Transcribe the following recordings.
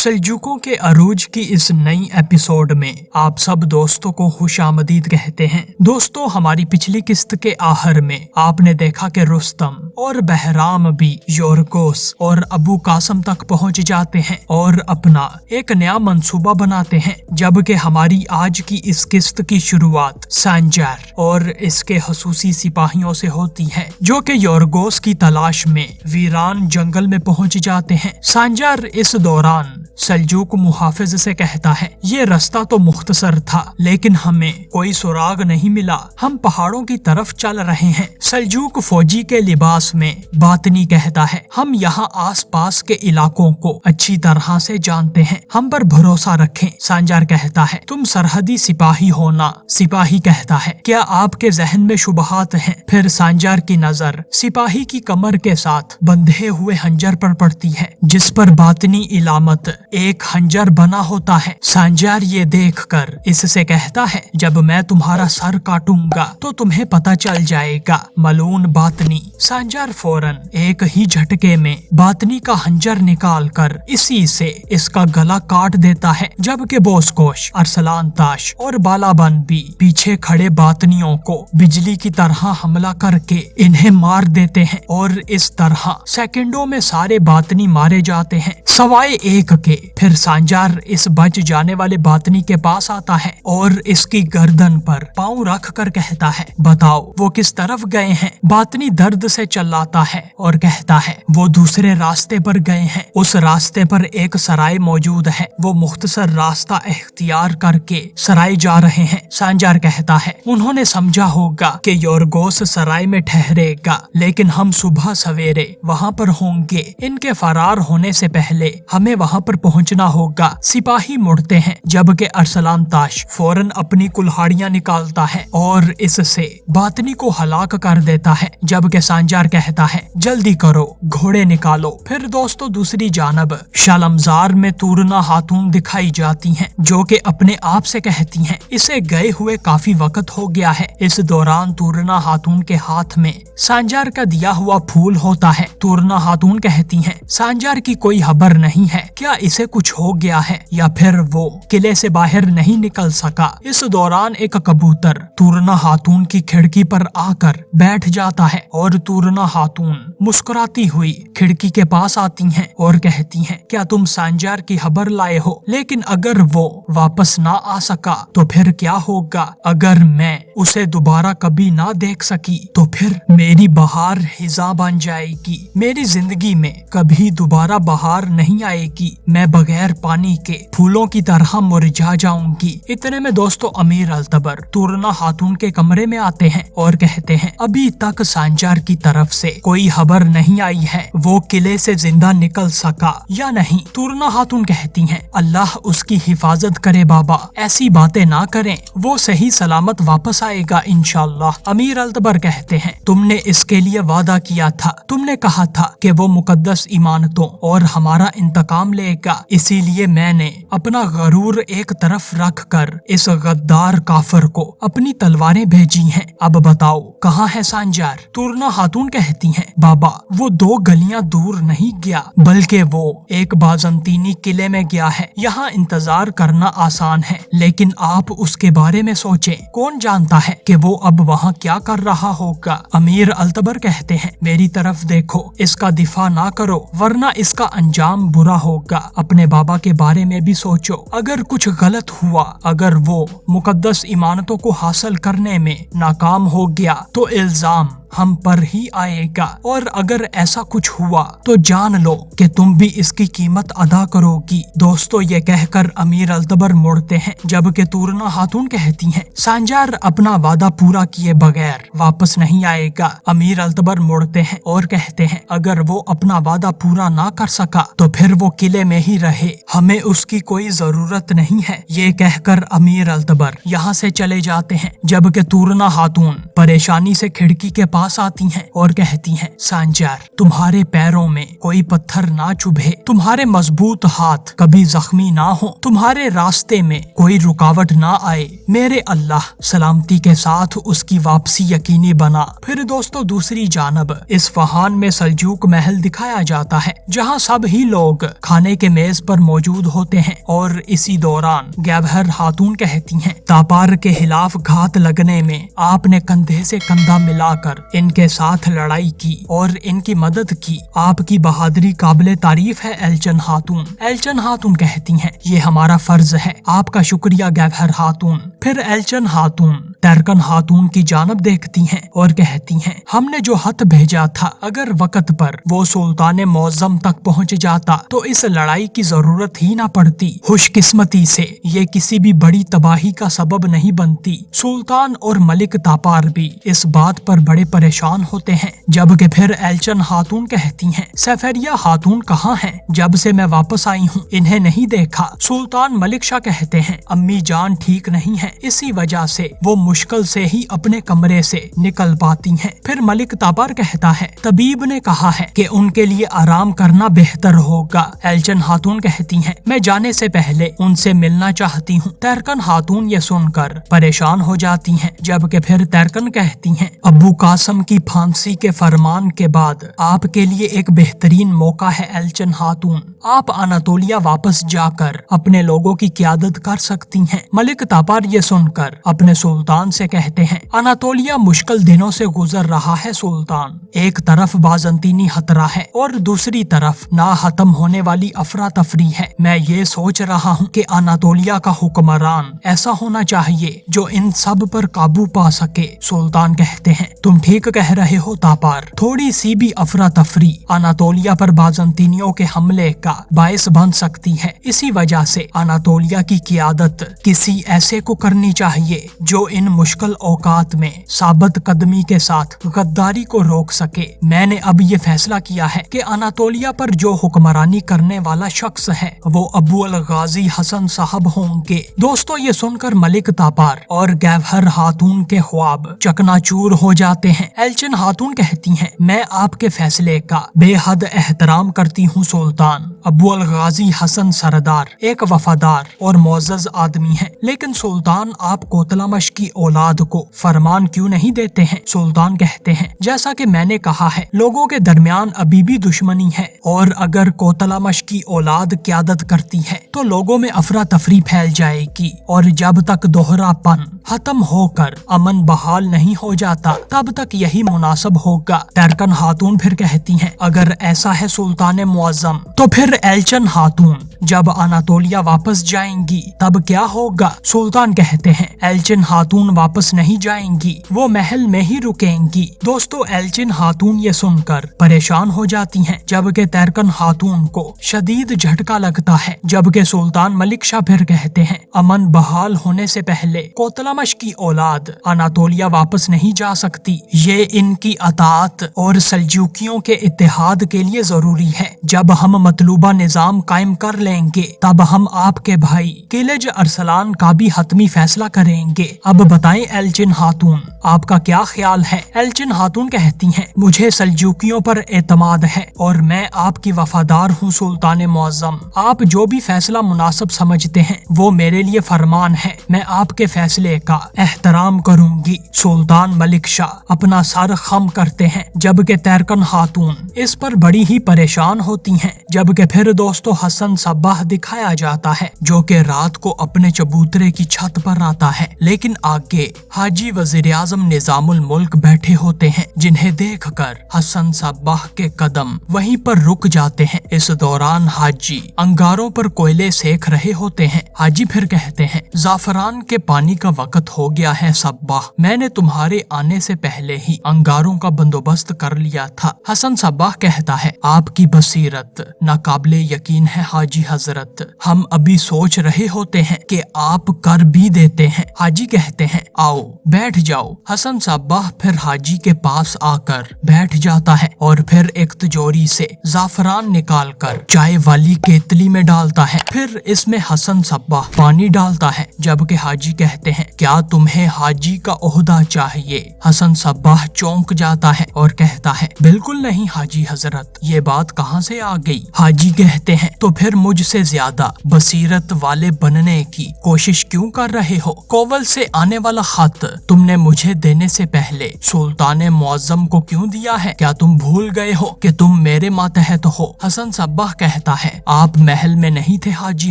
सल्जूकों के अरूज की इस नई एपिसोड में आप सब दोस्तों को खुशामदीद कहते हैं। दोस्तों, हमारी पिछली किस्त के आखिर में आपने देखा कि रुस्तम और बहराम भी योरगोस और अबू कासम तक पहुंच जाते हैं और अपना एक नया मंसूबा बनाते हैं, जबकि हमारी आज की इस किस्त की शुरुआत सांजार और इसके खसूसी सिपाहियों से होती है, जो कि योरगोस की तलाश में वीरान जंगल में पहुंच जाते हैं। सांजार इस दौरान सल्जूक मुहाफिज से कहता है, ये रास्ता तो मुख्तसर था लेकिन हमें कोई सुराग नहीं मिला, हम पहाड़ों की तरफ चल रहे हैं। सल्जूक फौजी के लिबास में बातनी कहता है, हम यहाँ आस पास के इलाकों को अच्छी तरह से जानते हैं, हम पर भरोसा रखें। सांजार कहता है, तुम सरहदी सिपाही हो ना? सिपाही कहता है, क्या आपके जहन में शुबहात हैं? फिर सांजार की नजर सिपाही की कमर के साथ बंधे हुए खंजर पर पड़ती है, जिस पर बातनी इलामत एक खंजर बना होता है। सांजार ये देखकर इससे कहता है, जब मैं तुम्हारा सर काटूंगा तो तुम्हें पता चल जाएगा। मलून बातनी। सांजार फौरन एक ही झटके में बातनी का खंजर निकाल कर इसी से इसका गला काट देता है, जबकि बोसकोश, अरसलान ताश और बालाबन भी पीछे खड़े बातनियों को बिजली की तरह हमला करके इन्हें मार देते हैं और इस तरह सेकंडों में सारे बातनी मारे जाते हैं सवाए एक के। फिर सांजार इस बच जाने वाले बातनी के पास आता है और इसकी गर्दन पर पांव रख कर कहता है, बताओ वो किस तरफ गए हैं? बातनी दर्द से चिल्लाता है और कहता है, वो दूसरे रास्ते पर गए हैं, उस रास्ते पर एक सराय मौजूद है, वो मुख्तसर रास्ता इख्तियार करके सराय जा रहे हैं। सांजार कहता है, उन्होंने समझा होगा कि योरगोस सराय में ठहरेगा, लेकिन हम सुबह सवेरे वहाँ पर होंगे, इनके फरार होने से पहले हमें वहाँ पर पहुँचना होगा। सिपाही मुड़ते हैं, जबकि अरसलान ताश फौरन अपनी कुल्हाड़ियाँ निकालता है और इससे बातनी को हलाक कर देता है, जबकि सांजार कहता है, जल्दी करो, घोड़े निकालो। फिर दोस्तों, दूसरी जानब शालमजार में तूरना हातून दिखाई जाती हैं, जो कि अपने आप से कहती हैं, इसे गए हुए काफी वक्त हो गया है। इस दौरान तूरना हातून के हाथ में सांजार का दिया हुआ फूल होता है। तूरना हातून कहती हैं, सांजार की कोई खबर नहीं है, क्या इसे कुछ हो गया है या फिर वो किले से बाहर नहीं निकल सका? इस दौरान एक कबूतर तूरना हातून की खिड़की पर आकर बैठ जाता है और तूरना हातून मुस्कुराती हुई खिड़की के पास आती हैं और कहती हैं, क्या तुम सांजार की खबर लाए हो? लेकिन अगर वो वापस ना आ सका तो फिर क्या होगा? अगर मैं उसे दोबारा कभी ना देख सकी तो फिर मेरी बहार हिजा बन जाएगी, मेरी जिंदगी में कभी दोबारा बहार नहीं आएगी, मैं बगैर पानी के फूलों की तरह मुरझा जाऊंगी। इतने में दोस्तों अमीर अल्तबर तूरना हातून के कमरे में आते हैं और कहते हैं, अभी तक सांजार की तरफ से कोई खबर नहीं आई है, वो किले से जिंदा निकल सका या नहीं? तूरना हातून कहती हैं, अल्लाह उसकी हिफाजत करे बाबा, ऐसी बातें ना करें, वो सही सलामत वापस आएगा इंशाअल्लाह। अमीर अल्तबर कहते हैं, तुमने इसके लिए वादा किया था, तुमने कहा था कि वो मुकद्दस इमानतों और हमारा इंतकाम लेगा, इसीलिए मैंने अपना गरूर एक तरफ रख कर इस गद्दार काफिर को अपनी तलवारें भेजी हैं। अब बताओ कहाँ है सांजार? तूरना हातून कहती हैं, बाबा वो 2 गलियां दूर नहीं गया, बल्कि वो एक बाजंतीनी किले में गया है। यहाँ इंतजार करना आसान है, लेकिन आप उसके बारे में सोचें, कौन जानता है कि वो अब वहाँ क्या कर रहा होगा? अमीर अल्तबर कहते हैं, मेरी तरफ देखो, इसका दिफा ना करो वरना इसका अंजाम बुरा होगा। अपने बाबा के बारे में भी सोचो, अगर कुछ गलत हुआ, अगर वो मुकद्दस इमानतों को हासिल करने में नाकाम हो गया तो इल्जाम हम पर ही आएगा, और अगर ऐसा कुछ हुआ तो जान लो कि तुम भी इसकी कीमत अदा करोगी। दोस्तों, ये कहकर अमीर अल्तबर मुड़ते हैं, जबकि तूरना हातून कहती हैं, सांजार अपना वादा पूरा किए बगैर वापस नहीं आएगा। अमीर अल्तबर मुड़ते हैं और कहते हैं, अगर वो अपना वादा पूरा ना कर सका तो फिर वो किले में ही रहे, हमें उसकी कोई जरूरत नहीं है। ये कहकर अमीर अल्तबर यहाँ से चले जाते हैं, जबकि तूरना हातून परेशानी से खिड़की के पास पास आती हैं और कहती हैं, सांजर, तुम्हारे पैरों में कोई पत्थर ना चुभे, तुम्हारे मजबूत हाथ कभी जख्मी ना हो, तुम्हारे रास्ते में कोई रुकावट ना आए, मेरे अल्लाह सलामती के साथ उसकी वापसी यकीनी बना। फिर दोस्तों दूसरी जानब इस्फहान में सल्जूक महल दिखाया जाता है, जहाँ सब ही लोग खाने के मेज पर मौजूद होते हैं और इसी दौरान गैवहर खातून कहती हैं, तापार के खिलाफ घात लगने में आपने कंधे से कंधा मिलाकर इनके साथ लड़ाई की और इनकी मदद की, आपकी बहादुरी काबिले तारीफ है एल्चन खातून। एल्चन खातून कहती हैं, ये हमारा फर्ज है, आपका शुक्रिया गैवहर खातून। फिर एल्चन खातून टर्कन खातून की जानब देखती हैं और कहती हैं, हमने जो खत भेजा था अगर वक्त पर वो सुल्तान मौज़म तक पहुंच जाता तो इस लड़ाई की जरूरत ही ना पड़ती। खुशकिस्मती से ये किसी भी बड़ी तबाही का सबब नहीं बनती। सुल्तान और मलिक तापार भी इस बात पर बड़े परेशान होते हैं। जबकि फिर एल्चन खातून कहती हैं, सफेरिया खातून कहाँ हैं? जब से मैं वापस आई हूँ इन्हें नहीं देखा। सुल्तान मलिक शाह कहते हैं, अम्मी जान ठीक नहीं है, इसी वजह से वो मुश्किल से ही अपने कमरे से निकल पाती हैं। फिर मलिक तापार कहता है, तबीब ने कहा है कि उनके लिए आराम करना बेहतर होगा। एल्चन खातून कहती हैं, मैं जाने से पहले उनसे मिलना चाहती हूँ। तर्कन खातून ये सुनकर परेशान हो जाती हैं। जबकि फिर तर्कन कहती हैं, अबू कासम की फांसी के फरमान के बाद आपके लिए एक बेहतरीन मौका है एल्चन खातून, आप अनातोलिया वापस जाकर अपने लोगों की क़यादत कर सकती हैं। मलिक तापार ये सुनकर अपने सुल्तान से कहते हैं, अनातोलिया मुश्किल दिनों से गुजर रहा है सुल्तान, एक तरफ बाज़ंतीनी खतरा है और दूसरी तरफ ना खत्म होने वाली अफरा तफरी है। मैं ये सोच रहा हूँ कि अनातोलिया का हुक्मरान ऐसा होना चाहिए जो इन सब पर काबू पा सके। सुल्तान कहते हैं, तुम ठीक कह रहे हो तापार, थोड़ी सी भी अफरा तफरी अनातोलिया पर बाज़ंतीनियों के हमले का बायस बन सकती है। इसी वजह से अनातोलिया की क़यादत किसी ऐसे को करनी चाहिए जो इन मुश्किल औकात में साबित कदमी के साथ गद्दारी को रोक सके। मैंने अब ये फैसला किया है कि अनातोलिया पर जो हुक्मरानी करने वाला शख्स है वो अबू अल गाजी हसन साहब होंगे। दोस्तों ये सुनकर मलिक तापार और गैवहर खातून के ख्वाब चकनाचूर हो जाते हैं। एल्चन खातून कहती हैं, मैं आपके फैसले का बेहद एहतराम करती हूँ सुल्तान। अबू अल गाजी हसन सरदार एक वफादार और मोअज़्ज़ज़ आदमी है, लेकिन सुल्तान आप कोतलामश की औलाद को फरमान क्यों नहीं देते हैं? सुल्तान कहते हैं, जैसा कि मैंने कहा है, लोगों के दरमियान अभी भी दुश्मनी है और अगर कोतलामश की औलाद क़यादत करती है तो लोगों में अफरा तफरी फैल जाएगी और जब तक दोहरापन खत्म होकर अमन बहाल नहीं हो जाता तब तक यही मुनासिब होगा। तर्कन खातून फिर कहती हैं, अगर ऐसा है सुल्तान मुअज़्ज़म तो फिर एल्चन खातून जब अनातोलिया वापस जाएंगी तब क्या होगा? सुल्तान कहते हैं, एल्चन खातून वापस नहीं जाएंगी, वो महल में ही रुकेंगी। दोस्तों एल्चन खातून ये सुनकर परेशान हो जाती हैं, जबकि तर्कन खातून को शदीद झटका लगता है। जबकि सुल्तान मलिक शाह फिर कहते हैं, अमन बहाल होने से पहले कोतलामश की औलाद अनातोलिया वापस नहीं जा सकती, ये इनकी अताअत और सल्जूकियों के इत्तेहाद के लिए जरूरी है। जब हम मतलूबा निजाम कायम कर लेंगे तब हम आपके भाई किलज अरसलान का भी हतमी फैसला करेंगे। अब बताएं एल्चन खातून, आपका क्या ख्याल है? एल्चन खातून कहती हैं, मुझे सल्जूकियों पर एतमाद है और मैं आपकी वफादार हूँ सुल्तान मुअज़्ज़म, आप जो भी फैसला मुनासिब समझते हैं वो मेरे लिए फरमान है, मैं आपके फैसले का एहतराम करूंगी। सुल्तान मलिक शाह अपना सर खम करते हैं, जबकि तर्कन खातून इस पर बड़ी ही परेशान होती हैं। जबकि फिर दोस्तों हसन सब्बाह दिखाया जाता है जो कि रात को अपने चबूतरे की छत पर आता है, लेकिन आगे हाजी वजीर आजम निजामुल मुल्क बैठे होते हैं, जिन्हें देखकर हसन सब्बाह के कदम वहीं पर रुक जाते हैं। इस दौरान हाजी अंगारों पर कोयले सेक रहे होते हैं। हाजी फिर कहते हैं, जाफरान के पानी का वक्त हो गया है सब्बाह, मैंने तुम्हारे आने से पहले ही अंगारों का बंदोबस्त कर लिया था। हसन सब्बाह कहता है, आपकी बसीरत नाकाबिले यकीन है हाजी हजरत, हम अभी सोच रहे होते हैं कि आप कर भी देते हैं। हाजी कहते हैं, आओ बैठ जाओ। हसन सब्बाह फिर हाजी के पास आकर बैठ जाता है और फिर एक तिजोरी से जाफरान निकाल कर चाय वाली केतली में डालता है। फिर इसमें हसन सब्बाह पानी डालता है, जबकि हाजी कहते हैं, کیا تمہیں حاجی کا عہدہ چاہیے؟ حسن صباح چونک جاتا ہے اور کہتا ہے بالکل نہیں حاجی حضرت، یہ بات کہاں سے آ گئی؟ حاجی کہتے ہیں تو پھر مجھ سے زیادہ بصیرت والے بننے کی کوشش کیوں کر رہے ہو؟ کوول سے آنے والا خط تم نے مجھے دینے سے پہلے سلطان معظم کو کیوں دیا ہے؟ کیا تم بھول گئے ہو کہ تم میرے ماتحت ہو؟ حسن صباح کہتا ہے آپ محل میں نہیں تھے حاجی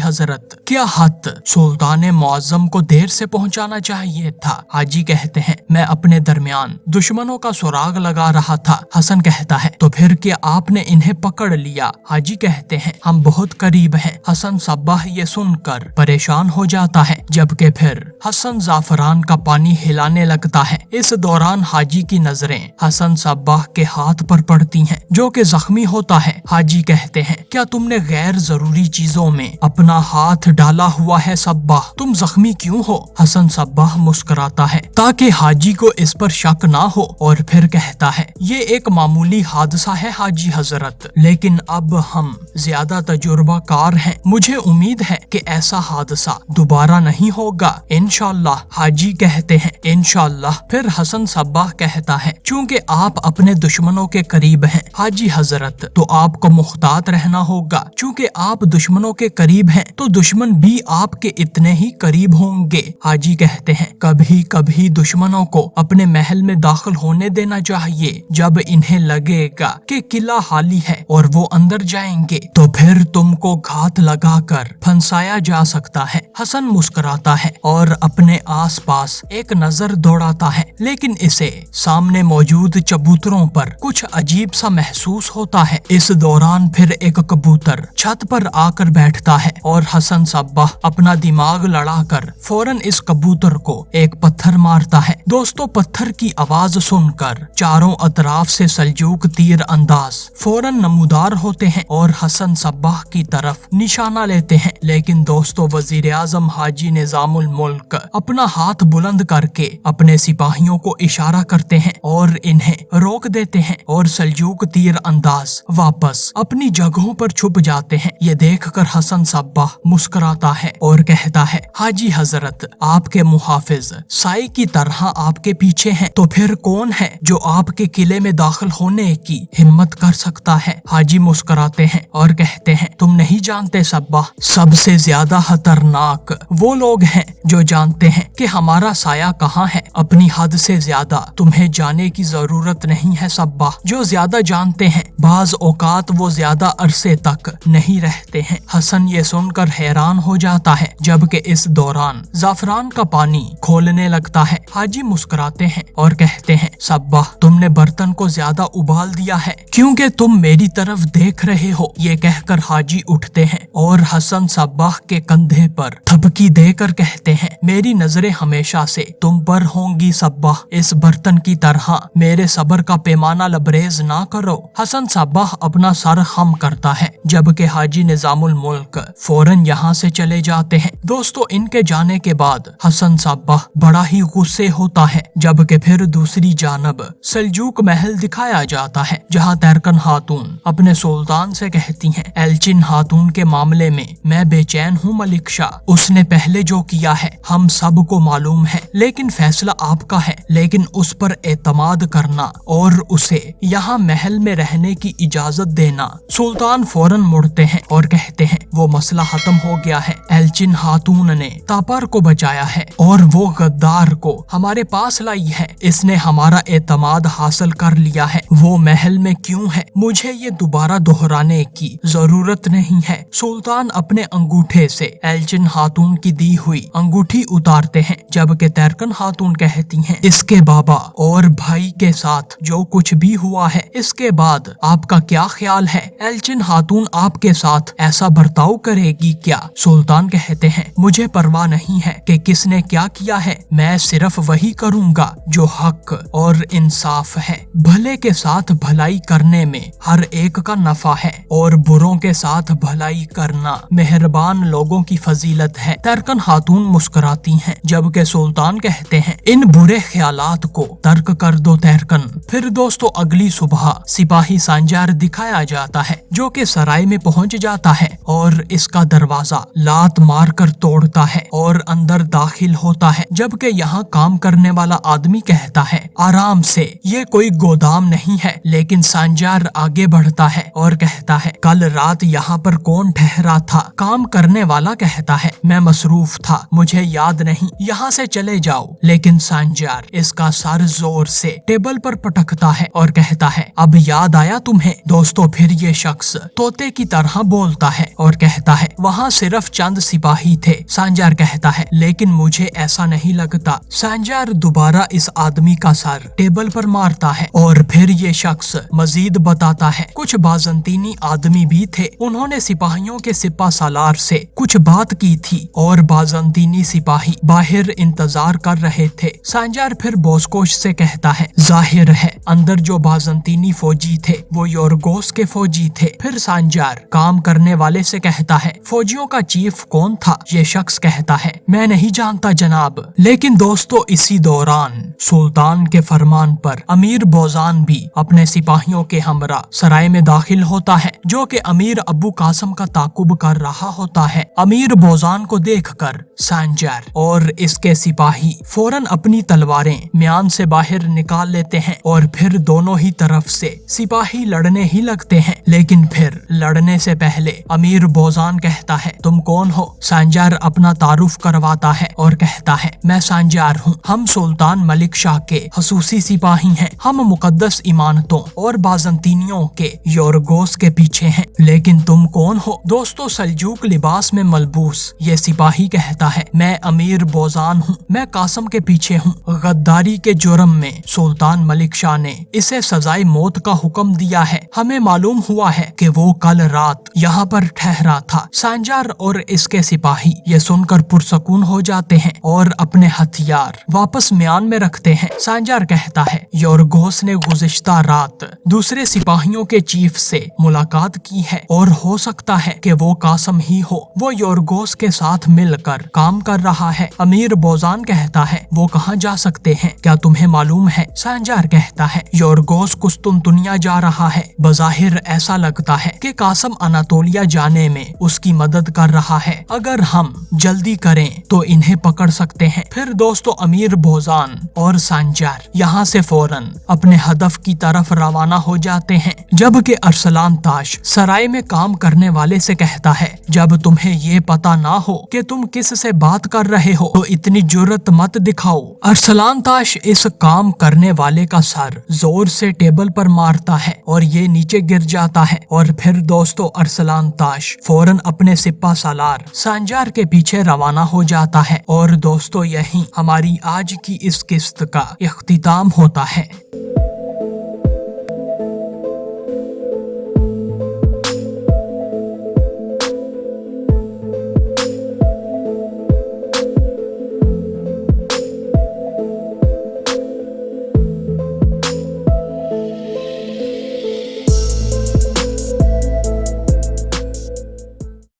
حضرت، کیا خط سلطان معظم کو دیر سے پہنچانا چاہیے تھا؟ حاجی کہتے ہیں میں اپنے درمیان دشمنوں کا سراغ لگا رہا تھا۔ حسن کہتا ہے تو پھر کیا آپ نے انہیں پکڑ لیا؟ حاجی کہتے ہیں ہم بہت قریب ہیں۔ حسن صباح یہ سن کر پریشان ہو جاتا ہے، جبکہ پھر حسن زعفران کا پانی ہلانے لگتا ہے۔ اس دوران حاجی کی نظریں حسن صباح کے ہاتھ پر پڑتی ہیں جو کہ زخمی ہوتا ہے۔ حاجی کہتے ہیں کیا تم نے غیر ضروری چیزوں میں اپنا ہاتھ ڈالا ہوا ہے صباح؟ تم زخمی کیوں ہو؟ حسن صباح مسکراتا ہے تاکہ حاجی کو اس پر شک نہ ہو اور پھر کہتا ہے یہ ایک معمولی حادثہ ہے حاجی حضرت، لیکن اب ہم زیادہ تجربہ کار ہیں، مجھے امید ہے کہ ایسا حادثہ دوبارہ نہیں ہوگا انشاءاللہ۔ حاجی کہتے ہیں انشاءاللہ۔ پھر حسن صباح کہتا ہے چونکہ آپ اپنے دشمنوں کے قریب ہیں حاجی حضرت تو آپ کو محتاط رہنا ہوگا، چونکہ آپ دشمنوں کے قریب ہیں تو دشمن بھی آپ کے اتنے ہی قریب ہوں گے۔ حاجی کہتے ہیں کبھی کبھی دشمنوں کو اپنے محل میں داخل ہونے دینا چاہیے، جب انہیں لگے گا کہ قلعہ خالی ہے اور وہ اندر جائیں گے تو پھر تم کو گھات لگا کر پھنسایا جا سکتا ہے۔ حسن مسکراتا ہے اور اپنے آس پاس ایک نظر دوڑاتا ہے، لیکن اسے سامنے موجود کبوتروں پر کچھ عجیب سا محسوس ہوتا ہے۔ اس دوران پھر ایک کبوتر چھت پر آ کر بیٹھتا ہے اور حسن صباح اپنا دماغ لڑا کر فوراً اس کبوتر کو ایک پتھر مارتا ہے۔ دوستو پتھر کی آواز سن کر چاروں اطراف سے سلجوق تیر انداز فوراً نمودار ہوتے ہیں اور حسن صباح کی طرف نشانہ لیتے ہیں، لیکن دوستو وزیر اعظم حاجی نظام الملک اپنا ہاتھ بلند کر کے اپنے سپاہیوں کو اشارہ کرتے ہیں اور انہیں روک دیتے ہیں اور سلجوق تیر انداز واپس اپنی جگہوں پر چھپ جاتے ہیں۔ یہ دیکھ کر حسن صباح مسکراتا ہے اور کہتا ہے حاجی حضرت آپ کے محافظ سائے کی طرح آپ کے پیچھے ہیں، تو پھر کون ہے جو آپ کے قلعے میں داخل ہونے کی ہمت کر سکتا ہے؟ حاجی مسکراتے ہیں اور کہتے ہیں تم نہیں جانتے صباح، سب سے زیادہ خطرناک وہ لوگ ہیں جو جانتے ہیں کہ ہمارا سایہ کہاں ہے۔ اپنی حد سے زیادہ تمہیں جانے کی ضرورت نہیں ہے صباح، جو زیادہ جانتے ہیں بعض اوقات وہ زیادہ عرصے تک نہیں رہتے ہیں۔ حسن یہ سن کر حیران ہو جاتا ہے، جبکہ اس دوران زعفران کا پانی کھولنے لگتا ہے۔ حاجی مسکراتے ہیں اور کہتے ہیں صباح تم نے برتن کو زیادہ ابال دیا ہے کیونکہ تم میری طرف دیکھ رہے ہو۔ یہ کہہ کر حاجی اٹھتے ہیں اور حسن صباح کے کندھے پر تھپکی دے کر کہتے ہیں میری نظریں ہمیشہ سے تم پر ہوں گی صباح، اس برتن کی طرح میرے صبر کا پیمانہ لبریز نہ کرو۔ حسن صباح اپنا سر خم کرتا ہے، جبکہ حاجی نظام الملک فوراً یہاں سے چلے جاتے ہیں۔ دوستو ان کے جانے کے بعد حسن صباح بڑا ہی غصے ہوتا ہے، جبکہ پھر دوسری جانب سلجوق محل دکھایا جاتا ہے جہاں تیرکن خاتون اپنے سلطان سے کہتی ہیں ایلچن خاتون کے معاملے میں بے چین ہوں ملک شاہ، اس نے پہلے جو کیا ہے ہم سب کو معلوم ہے، لیکن فیصلہ آپ کا ہے، لیکن اس پر اعتماد کرنا اور اسے یہاں محل میں رہنے کی اجازت دینا۔ سلطان فوراً مڑتے ہیں اور کہتے ہیں وہ مسئلہ ختم ہو گیا ہے، ایلچن خاتون نے تاپر کو بچایا ہے اور وہ غدار کو ہمارے پاس لائی ہے، اس نے ہمارا اعتماد حاصل کر لیا ہے، وہ محل میں کیوں ہے مجھے یہ دوبارہ دہرانے کی ضرورت نہیں ہے۔ سلطان اپنے انگوٹھے سے ایلچن خاتون کی دی ہوئی انگوٹھی اتارتے ہیں، جبکہ تیرکن خاتون کہتی ہیں اس کے بابا اور بھائی کے ساتھ جو کچھ بھی ہوا ہے اس کے بعد آپ کا کیا خیال ہے؟ ایلچن خاتون آپ کے ساتھ ایسا برتاؤ کرے گی کیا؟ سلطان کہتے ہیں مجھے پرواہ نہیں ہے کہ کس نے کیا کیا ہے، میں صرف وہی کروں گا جو حق اور انصاف ہے۔ بھلے کے ساتھ بھلائی کرنے میں ہر ایک کا نفع ہے اور بروں کے ساتھ بھلائی کرنا مہربان لوگوں کی فضیلت ہے۔ تیرکن خاتون مسکراتی ہیں، جبکہ سلطان کہتے ہیں ان برے خیالات کو ترک کر دو تیرکن۔ پھر دوستو اگلی صبح سپاہی سانجار دکھایا جاتا ہے جو کہ سرائے میں پہنچ جاتا ہے اور اس کا دروازہ لات مار کر توڑتا ہے اور اندر داخل दाखिल होता है, जबकि यहाँ काम करने वाला आदमी कहता है आराम से, ये कोई गोदाम नहीं है। लेकिन सांजार आगे बढ़ता है और कहता है कल रात यहाँ पर कौन ठहरा था? काम करने वाला कहता है मैं मसरूफ था, मुझे याद नहीं, यहाँ से चले जाओ। लेकिन सांजार इसका सर जोर से टेबल पर पटकता है और कहता है अब याद आया तुम्हें? दोस्तों फिर ये शख्स तोते की तरह बोलता है और कहता है वहाँ सिर्फ चंद सिपाही थे। सांजार कहता है लेकिन मुझे ऐसा नहीं लगता। सांजार दोबारा इस आदमी का सर टेबल पर मारता है और फिर ये शख्स मजीद बताता है कुछ बाजंतीनी आदमी भी थे, उन्होंने सिपाहियों के सिपा सालार से कुछ बात की थी और बाजंतीनी सिपाही बाहर इंतजार कर रहे थे। सांजार फिर बोस्कोश से कहता है जाहिर है अंदर जो बाजंतीनी फौजी थे वो योरगोस के फौजी थे। फिर सांजार काम करने वाले से कहता है फौजियों का चीफ कौन था? ये शख्स कहता है मैं नहीं जानता जनाब। लेकिन दोस्तों इसी दौरान सुल्तान के फरमान पर अमीर बोजान भी अपने सिपाहियों के हमरा सराय में दाखिल होता है, जो कि अमीर अबू कासम का ताकुब कर रहा होता है। अमीर बोजान को देखकर सांजार और इसके सिपाही फौरन अपनी तलवारें म्यान से बाहर निकाल लेते हैं और फिर दोनों ही तरफ से सिपाही लड़ने ही लगते हैं। लेकिन फिर लड़ने से पहले अमीर बोजान कहता है तुम कौन हो? सांजार अपना तारुफ करवाता है और कहता है मैं सांजार हूँ, हम सुल्तान मलिक शाह के खसूसी सिपाही हैं, हम मुकद्दस इमानतों और बाजंतीनियों के योरगोस के पीछे हैं। लेकिन तुम कौन हो? दोस्तों सल्जूक लिबास में मलबूस ये सिपाही कहता है मैं अमीर बोजान हूँ, मैं कासम के पीछे हूँ। गद्दारी के जुर्म में सुल्तान मलिक शाह ने इसे सजाए मौत का हुक्म दिया है, हमें मालूम हुआ है कि वो कल रात यहाँ पर ठहरा था। सांजार और इसके सिपाही ये सुनकर पुरसकून हो जाते हैं और अपने हथियार वापस म्यान में रखते हैं। सांजार कहता है योरगोस ने गुज़िश्ता रात दूसरे सिपाहियों के चीफ से मुलाकात की है और हो सकता है कि वो कासम ही हो, वो योरगोस के साथ मिलकर काम कर रहा है। अमीर बोजान कहता है वो कहाँ जा सकते हैं, क्या तुम्हें मालूम है? सांजार कहता है योरगोस कुस्तुनतुनिया जा रहा है, बज़ाहिर ऐसा लगता है कि कासम अनातोलिया जाने में उसकी मदद कर रहा है, अगर हम जल्दी करें तो इन्हें पकड़ सकते हैं। फिर दोस्तों अमीर बोजान और सांजार यहाँ से फौरन अपने हदफ की तरफ रवाना हो जाते हैं, जबकि अरसलान ताश सराय में काम करने वाले से कहता है जब तुम्हें ये पता ना हो कि तुम किस से बात कर रहे हो तो इतनी जुर्रत मत दिखाओ। अरसलान ताश इस काम करने वाले का सर जोर से टेबल पर मारता है और ये नीचे गिर जाता है और फिर दोस्तों अरसलान ताश फौरन अपने सिपा सालार सांजार के पीछे रवाना हो जाता है। और दोस्तों यही हमारी आज की इस किस्त का इख्तिताम होता है।